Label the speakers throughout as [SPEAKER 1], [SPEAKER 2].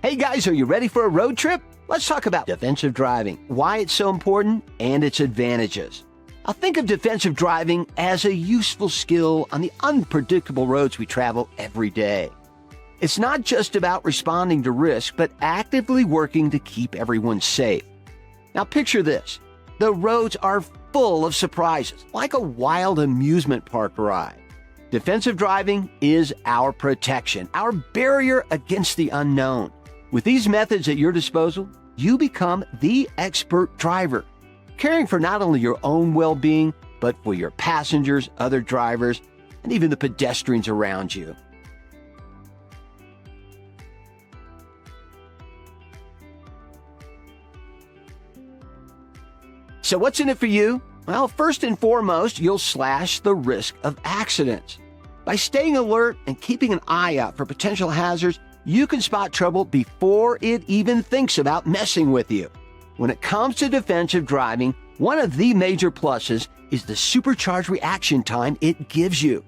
[SPEAKER 1] Hey guys, are you ready for a road trip? Let's talk about defensive driving, why it's so important, and its advantages. I'll think of defensive driving as a useful skill on the unpredictable roads we travel every day. It's not just about responding to risk, but actively working to keep everyone safe. Now picture this. The roads are full of surprises, like a wild amusement park ride. Defensive driving is our protection, our barrier against the unknown. With these methods at your disposal, you become the expert driver, caring for not only your own well-being, but for your passengers, other drivers, and even the pedestrians around you. So what's in it for you? Well, first and foremost, you'll slash the risk of accidents. By staying alert and keeping an eye out for potential hazards, you can spot trouble before it even thinks about messing with you. When it comes to defensive driving, one of the major pluses is the supercharged reaction time it gives you.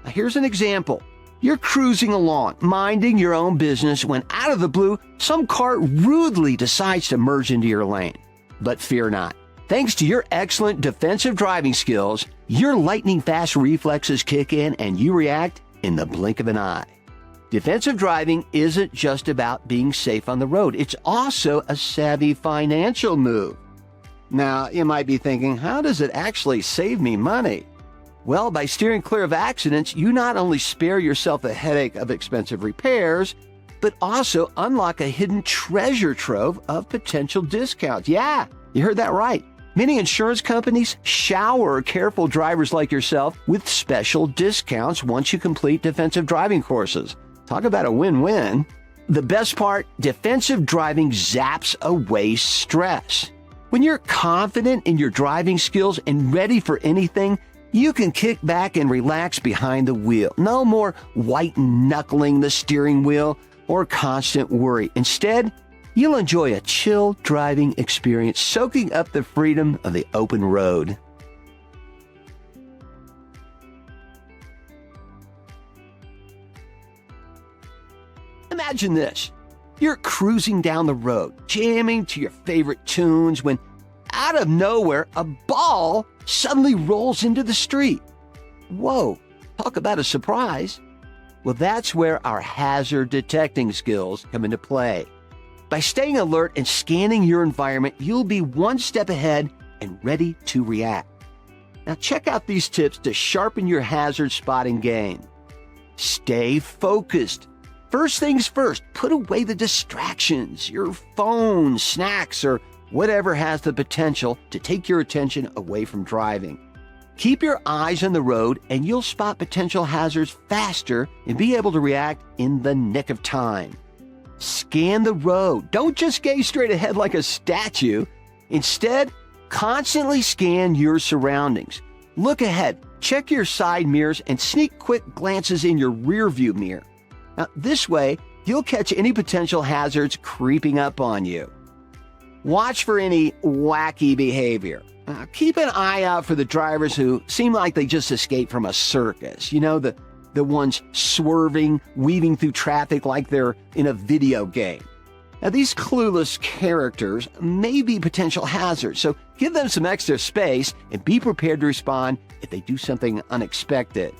[SPEAKER 1] Now, here's an example. You're cruising along, minding your own business, when out of the blue, some car rudely decides to merge into your lane. But fear not. Thanks to your excellent defensive driving skills, your lightning-fast reflexes kick in and you react in the blink of an eye. Defensive driving isn't just about being safe on the road. It's also a savvy financial move. Now, you might be thinking, how does it actually save me money? Well, by steering clear of accidents, you not only spare yourself a headache of expensive repairs, but also unlock a hidden treasure trove of potential discounts. Yeah, you heard that right. Many insurance companies shower careful drivers like yourself with special discounts once you complete defensive driving courses. Talk about a win-win. The best part, defensive driving zaps away stress. When you're confident in your driving skills and ready for anything, you can kick back and relax behind the wheel. No more white-knuckling the steering wheel or constant worry. Instead, you'll enjoy a chill driving experience, soaking up the freedom of the open road. Imagine this. You're cruising down the road, jamming to your favorite tunes, when out of nowhere, a ball suddenly rolls into the street. Whoa, talk about a surprise. Well, that's where our hazard detecting skills come into play. By staying alert and scanning your environment, you'll be one step ahead and ready to react. Now check out these tips to sharpen your hazard spotting game. Stay focused. First things first, put away the distractions, your phone, snacks, or whatever has the potential to take your attention away from driving. Keep your eyes on the road and you'll spot potential hazards faster and be able to react in the nick of time. Scan the road. Don't just gaze straight ahead like a statue. Instead, constantly scan your surroundings. Look ahead, check your side mirrors, and sneak quick glances in your rearview mirror. Now, this way, you'll catch any potential hazards creeping up on you. Watch for any wacky behavior. Keep an eye out for the drivers who seem like they just escaped from a circus. You know, the ones swerving, weaving through traffic like they're in a video game. Now, these clueless characters may be potential hazards, so give them some extra space and be prepared to respond if they do something unexpected.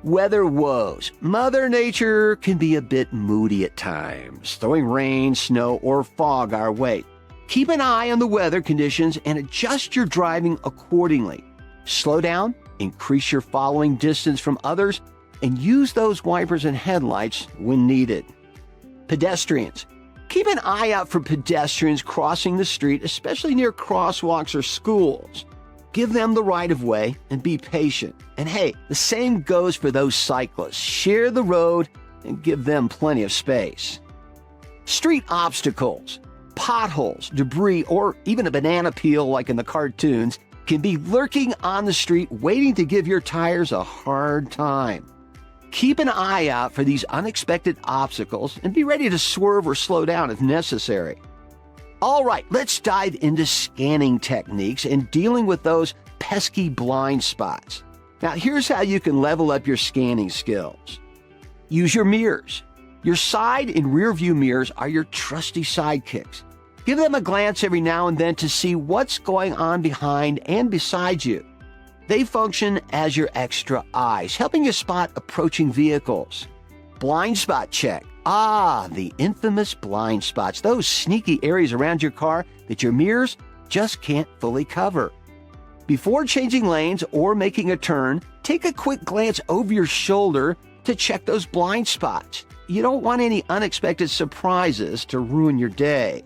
[SPEAKER 1] Weather woes. Mother Nature can be a bit moody at times, throwing rain, snow, or fog our way. Keep an eye on the weather conditions and adjust your driving accordingly. Slow down, increase your following distance from others, and use those wipers and headlights when needed. Pedestrians. Keep an eye out for pedestrians crossing the street, especially near crosswalks or schools. Give them the right of way and be patient. And hey, the same goes for those cyclists. Share the road and give them plenty of space. Street obstacles, potholes, debris, or even a banana peel like in the cartoons can be lurking on the street waiting to give your tires a hard time. Keep an eye out for these unexpected obstacles and be ready to swerve or slow down if necessary. All right, let's dive into scanning techniques and dealing with those pesky blind spots. Now, here's how you can level up your scanning skills. Use your mirrors. Your side and rear view mirrors are your trusty sidekicks. Give them a glance every now and then to see what's going on behind and beside you. They function as your extra eyes, helping you spot approaching vehicles. Blind spot check. The infamous blind spots, those sneaky areas around your car that your mirrors just can't fully cover. Before changing lanes or making a turn, take a quick glance over your shoulder to check those blind spots. You don't want any unexpected surprises to ruin your day.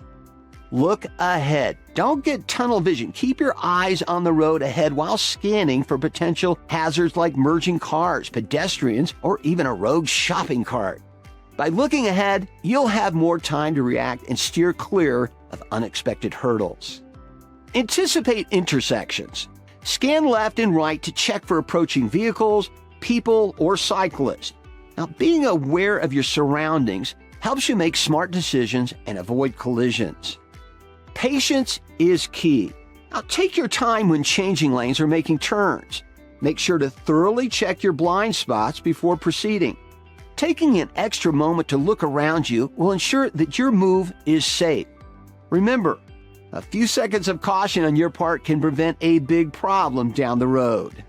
[SPEAKER 1] Look ahead. Don't get tunnel vision. Keep your eyes on the road ahead while scanning for potential hazards like merging cars, pedestrians, or even a rogue shopping cart. By looking ahead, you'll have more time to react and steer clear of unexpected hurdles. Anticipate intersections. Scan left and right to check for approaching vehicles, people, or cyclists. Now, being aware of your surroundings helps you make smart decisions and avoid collisions. Patience is key. Now, take your time when changing lanes or making turns. Make sure to thoroughly check your blind spots before proceeding. Taking an extra moment to look around you will ensure that your move is safe. Remember, a few seconds of caution on your part can prevent a big problem down the road.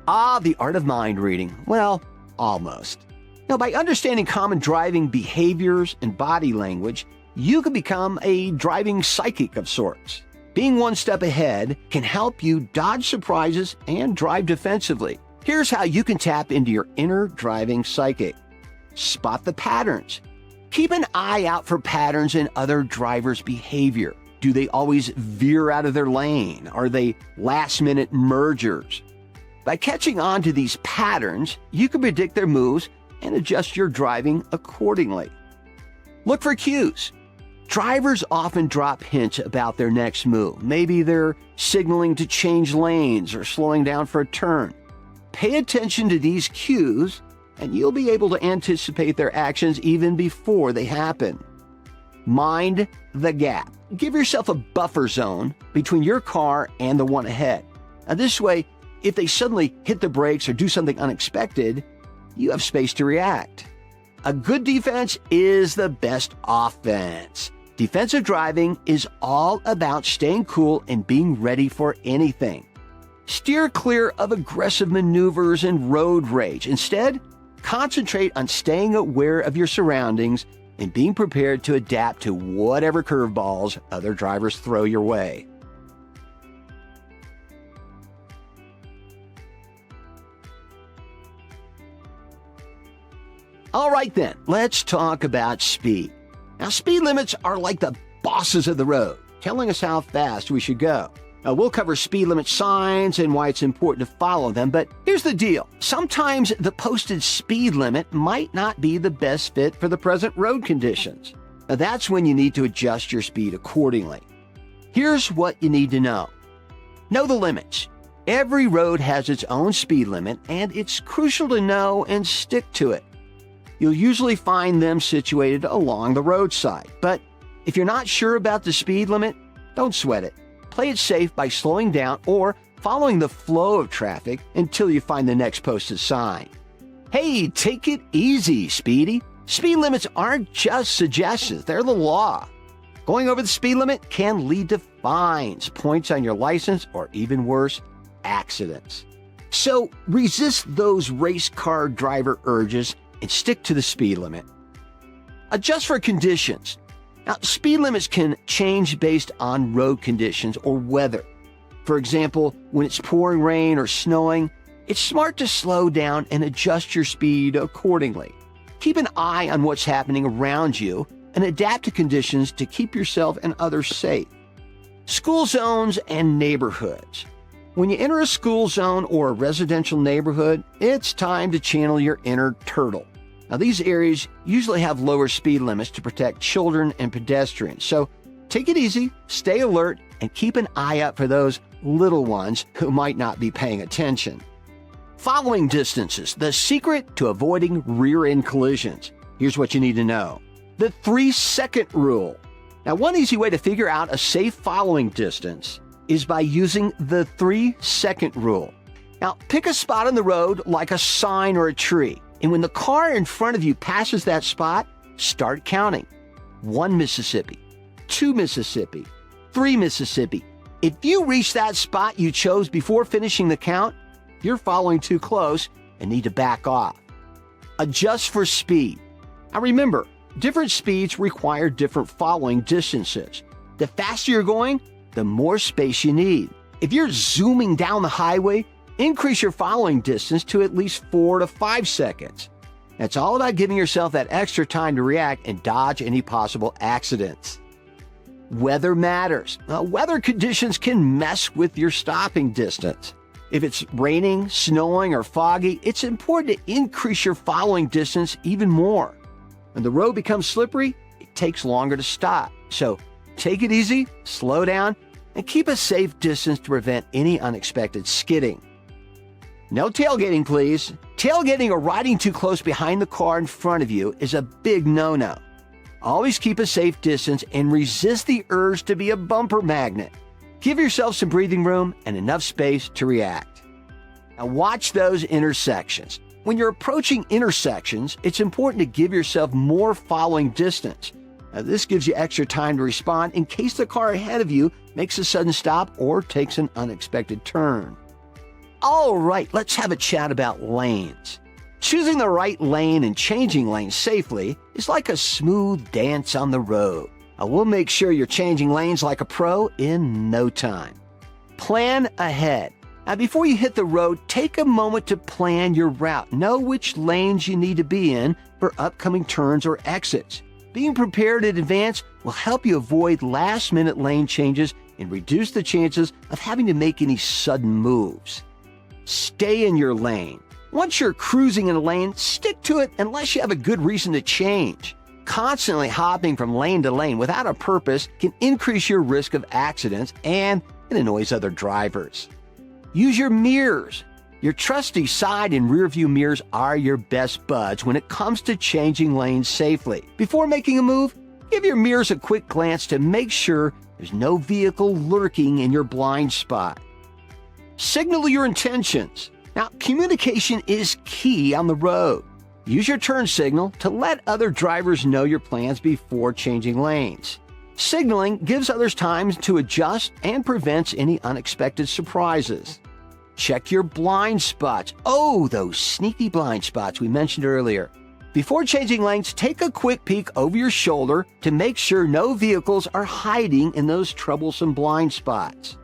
[SPEAKER 1] The art of mind reading. Well, almost. Now, by understanding common driving behaviors and body language, you can become a driving psychic of sorts. Being one step ahead can help you dodge surprises and drive defensively. Here's how you can tap into your inner driving psychic. Spot the patterns. Keep an eye out for patterns in other drivers' behavior. Do they always veer out of their lane? Are they last-minute mergers? By catching on to these patterns, you can predict their moves and adjust your driving accordingly. Look for cues. Drivers often drop hints about their next move. Maybe they're signaling to change lanes or slowing down for a turn. Pay attention to these cues, and you'll be able to anticipate their actions even before they happen. Mind the gap. Give yourself a buffer zone between your car and the one ahead. Now, this way, if they suddenly hit the brakes or do something unexpected, you have space to react. A good defense is the best offense. Defensive driving is all about staying cool and being ready for anything. Steer clear of aggressive maneuvers and road rage. Instead, concentrate on staying aware of your surroundings and being prepared to adapt to whatever curveballs other drivers throw your way. All right then, let's talk about speed. Now, speed limits are like the bosses of the road, telling us how fast we should go. Now, we'll cover speed limit signs and why it's important to follow them, but here's the deal. Sometimes the posted speed limit might not be the best fit for the present road conditions. Now, that's when you need to adjust your speed accordingly. Here's what you need to know. Know the limits. Every road has its own speed limit, and it's crucial to know and stick to it. You'll usually find them situated along the roadside, but if you're not sure about the speed limit, don't sweat it. Play it safe by slowing down or following the flow of traffic until you find the next posted sign. Hey, take it easy, Speedy. Speed limits aren't just suggestions, they're the law. Going over the speed limit can lead to fines, points on your license, or even worse, accidents. So resist those race car driver urges and stick to the speed limit. Adjust for conditions. Now, speed limits can change based on road conditions or weather. For example, when it's pouring rain or snowing, it's smart to slow down and adjust your speed accordingly. Keep an eye on what's happening around you and adapt to conditions to keep yourself and others safe. School zones and neighborhoods. When you enter a school zone or a residential neighborhood, it's time to channel your inner turtle. Now, these areas usually have lower speed limits to protect children and pedestrians, so take it easy, stay alert, and keep an eye out for those little ones who might not be paying attention. Following distances, the secret to avoiding rear-end collisions. Here's what you need to know. The 3-second rule. Now, one easy way to figure out a safe following distance is by using the 3-second rule. Now, pick a spot on the road like a sign or a tree. And when the car in front of you passes that spot, Start counting. 1 Mississippi, 2 Mississippi, 3 Mississippi. If you reach that spot you chose before finishing the count, you're following too close and need to back off. Adjust for speed. Now remember, different speeds require different following distances. The faster you're going, the more space you need. If you're zooming down the highway, increase your following distance to at least 4 to 5 seconds. It's all about giving yourself that extra time to react and dodge any possible accidents. Weather matters. Weather conditions can mess with your stopping distance. If it's raining, snowing, or foggy, it's important to increase your following distance even more. When the road becomes slippery, it takes longer to stop. So take it easy, slow down, and keep a safe distance to prevent any unexpected skidding. No tailgating, please. Tailgating or riding too close behind the car in front of you is a big no-no. Always keep a safe distance and resist the urge to be a bumper magnet. Give yourself some breathing room and enough space to react. Now watch those intersections. When you're approaching intersections, it's important to give yourself more following distance. Now, this gives you extra time to respond in case the car ahead of you makes a sudden stop or takes an unexpected turn. All right, let's have a chat about lanes. Choosing the right lane and changing lanes safely is like a smooth dance on the road. We'll make sure you're changing lanes like a pro in no time. Plan ahead. Now, before you hit the road, take a moment to plan your route. Know which lanes you need to be in for upcoming turns or exits. Being prepared in advance will help you avoid last-minute lane changes and reduce the chances of having to make any sudden moves. Stay in your lane. Once you're cruising in a lane, stick to it unless you have a good reason to change. Constantly hopping from lane to lane without a purpose can increase your risk of accidents and it annoys other drivers. Use your mirrors. Your trusty side and rear view mirrors are your best buds when it comes to changing lanes safely. Before making a move, give your mirrors a quick glance to make sure there's no vehicle lurking in your blind spot. Signal your intentions. Now, communication is key on the road. Use your turn signal to let other drivers know your plans before changing lanes. Signaling gives others time to adjust and prevents any unexpected surprises. Check your blind spots. Oh, those sneaky blind spots we mentioned earlier. Before changing lanes, take a quick peek over your shoulder to make sure no vehicles are hiding in those troublesome blind spots.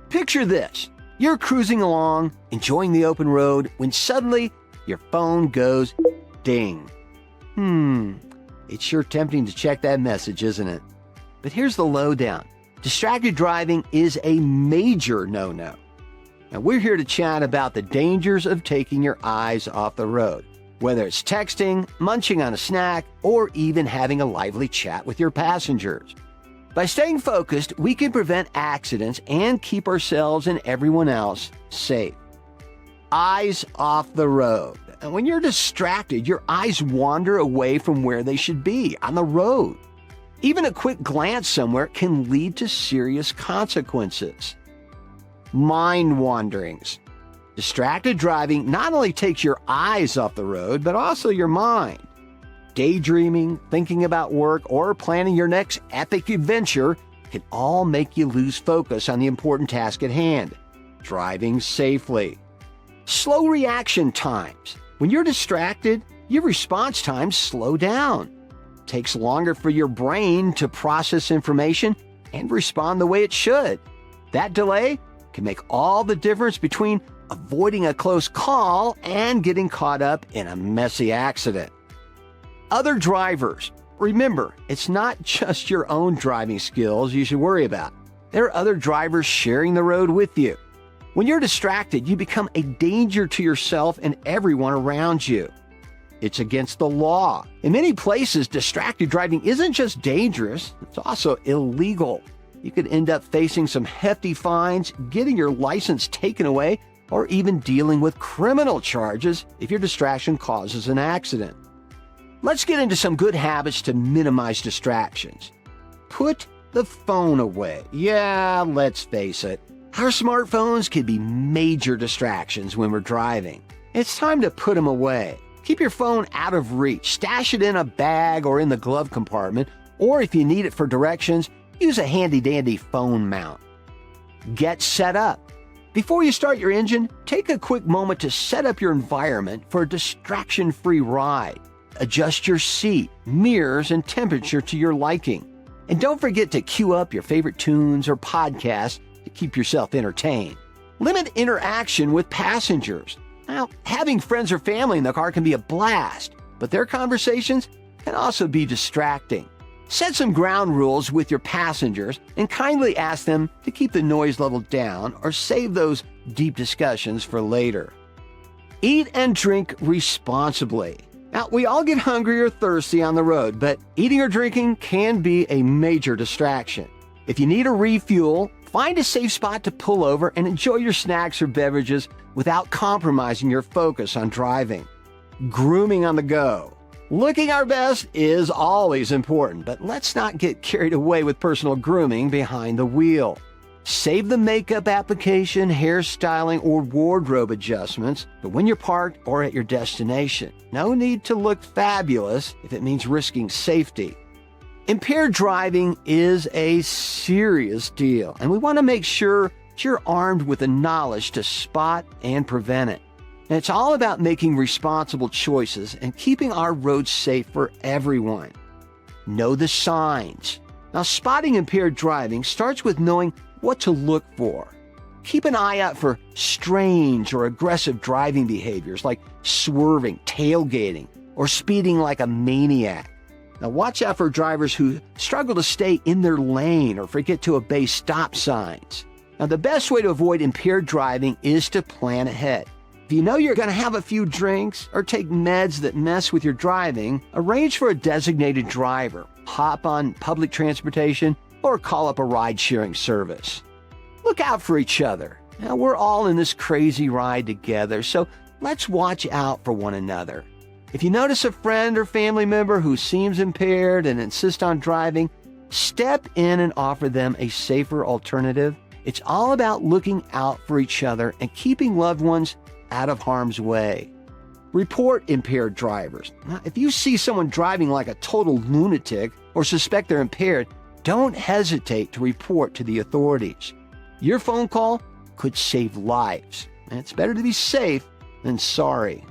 [SPEAKER 1] Picture this. You're cruising along, enjoying the open road, when suddenly your phone goes ding. It's sure tempting to check that message, isn't it? But here's the lowdown. Distracted driving is a major no-no. Now, we're here to chat about the dangers of taking your eyes off the road, whether it's texting, munching on a snack, or even having a lively chat with your passengers. By staying focused, we can prevent accidents and keep ourselves and everyone else safe. Eyes off the road. And when you're distracted, your eyes wander away from where they should be, on the road. Even a quick glance somewhere can lead to serious consequences. Mind wanderings. Distracted driving not only takes your eyes off the road, but also your mind. Daydreaming, thinking about work, or planning your next epic adventure can all make you lose focus on the important task at hand, driving safely. Slow reaction times. When you're distracted, your response times slow down. It takes longer for your brain to process information and respond the way it should. That delay can make all the difference between avoiding a close call and getting caught up in a messy accident. Other drivers. Remember, it's not just your own driving skills you should worry about. There are other drivers sharing the road with you. When you're distracted, you become a danger to yourself and everyone around you. It's against the law. In many places, distracted driving isn't just dangerous, it's also illegal. You could end up facing some hefty fines, getting your license taken away, or even dealing with criminal charges if your distraction causes an accident. Let's get into some good habits to minimize distractions. Put the phone away. Yeah, let's face it. Our smartphones can be major distractions when we're driving. It's time to put them away. Keep your phone out of reach. Stash it in a bag or in the glove compartment, or if you need it for directions, use a handy-dandy phone mount. Get set up. Before you start your engine, take a quick moment to set up your environment for a distraction-free ride. Adjust your seat, mirrors, and temperature to your liking. And don't forget to queue up your favorite tunes or podcasts to keep yourself entertained. Limit interaction with passengers. Now, having friends or family in the car can be a blast, but their conversations can also be distracting. Set some ground rules with your passengers and kindly ask them to keep the noise level down or save those deep discussions for later. Eat and drink responsibly. Now, we all get hungry or thirsty on the road, but eating or drinking can be a major distraction. If you need a refuel, find a safe spot to pull over and enjoy your snacks or beverages without compromising your focus on driving. Grooming on the go. Looking our best is always important, but let's not get carried away with personal grooming behind the wheel. Save the makeup application, hairstyling, or wardrobe adjustments for when you're parked or at your destination. No need to look fabulous if it means risking safety. Impaired driving is a serious deal, and we want to make sure that you're armed with the knowledge to spot and prevent it. And it's all about making responsible choices and keeping our roads safe for everyone. Know the signs. Now, spotting impaired driving starts with knowing what to look for. Keep an eye out for strange or aggressive driving behaviors like swerving, tailgating, or speeding like a maniac. Now, watch out for drivers who struggle to stay in their lane or forget to obey stop signs. Now, the best way to avoid impaired driving is to plan ahead. If you know you're going to have a few drinks or take meds that mess with your driving, arrange for a designated driver, hop on public transportation, or call up a ride-sharing service. Look out for each other. Now, we're all in this crazy ride together, so let's watch out for one another. If you notice a friend or family member who seems impaired and insists on driving, step in and offer them a safer alternative. It's all about looking out for each other and keeping loved ones out of harm's way. Report impaired drivers. Now, if you see someone driving like a total lunatic or suspect they're impaired, don't hesitate to report to the authorities. Your phone call could save lives, and it's better to be safe than sorry.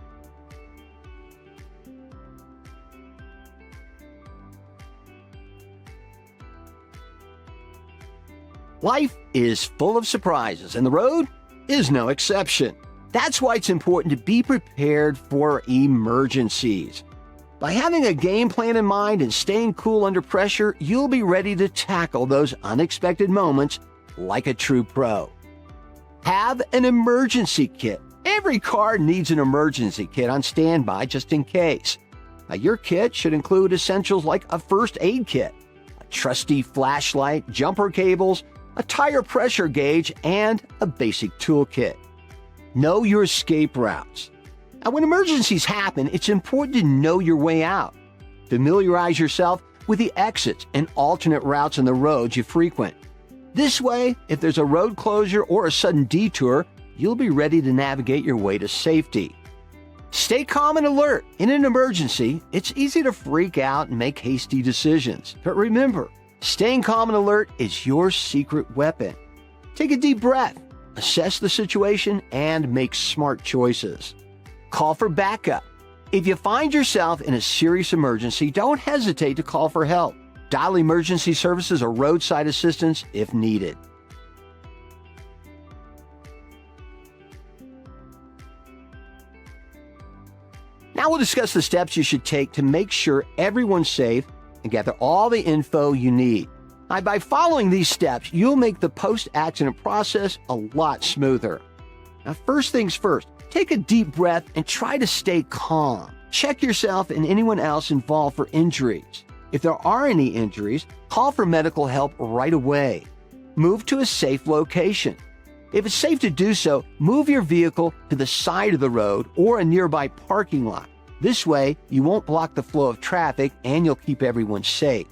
[SPEAKER 1] Life is full of surprises, and the road is no exception. That's why it's important to be prepared for emergencies. By having a game plan in mind and staying cool under pressure, you'll be ready to tackle those unexpected moments like a true pro. Have an emergency kit. Every car needs an emergency kit on standby just in case. Now, your kit should include essentials like a first aid kit, a trusty flashlight, jumper cables, a tire pressure gauge, and a basic toolkit. Know your escape routes. Now, when emergencies happen, it's important to know your way out. Familiarize yourself with the exits and alternate routes on the roads you frequent. This way, if there's a road closure or a sudden detour, you'll be ready to navigate your way to safety. Stay calm and alert. In an emergency, it's easy to freak out and make hasty decisions. But remember, staying calm and alert is your secret weapon. Take a deep breath, assess the situation, and make smart choices. Call for backup. If you find yourself in a serious emergency, don't hesitate to call for help. Dial emergency services or roadside assistance if needed. Now we'll discuss the steps you should take to make sure everyone's safe and gather all the info you need. Now, by following these steps, you'll make the post-accident process a lot smoother. Now, first things first, take a deep breath and try to stay calm. Check yourself and anyone else involved for injuries. If there are any injuries, call for medical help right away. Move to a safe location. If it's safe to do so, move your vehicle to the side of the road or a nearby parking lot. This way, you won't block the flow of traffic and you'll keep everyone safe.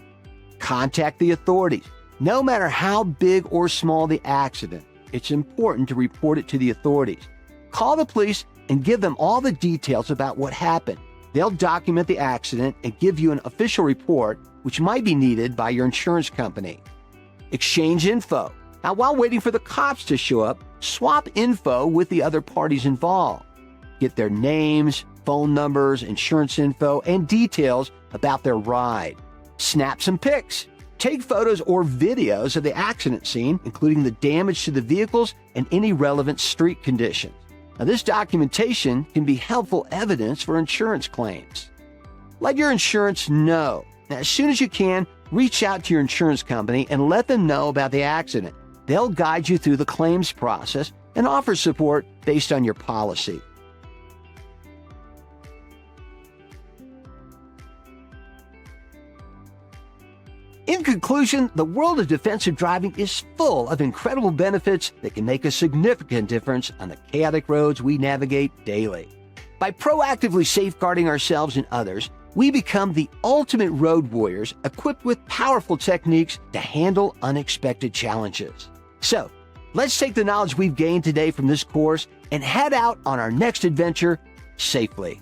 [SPEAKER 1] Contact the authorities. No matter how big or small the accident, it's important to report it to the authorities. Call the police and give them all the details about what happened. They'll document the accident and give you an official report, which might be needed by your insurance company. Exchange info. Now, while waiting for the cops to show up, swap info with the other parties involved. Get their names, phone numbers, insurance info, and details about their ride. Snap some pics. Take photos or videos of the accident scene, including the damage to the vehicles and any relevant street conditions. Now, this documentation can be helpful evidence for insurance claims. Let your insurance know. Now, as soon as you can, reach out to your insurance company and let them know about the accident. They'll guide you through the claims process and offer support based on your policy. In conclusion, the world of defensive driving is full of incredible benefits that can make a significant difference on the chaotic roads we navigate daily. By proactively safeguarding ourselves and others, we become the ultimate road warriors equipped with powerful techniques to handle unexpected challenges. So, let's take the knowledge we've gained today from this course and head out on our next adventure safely.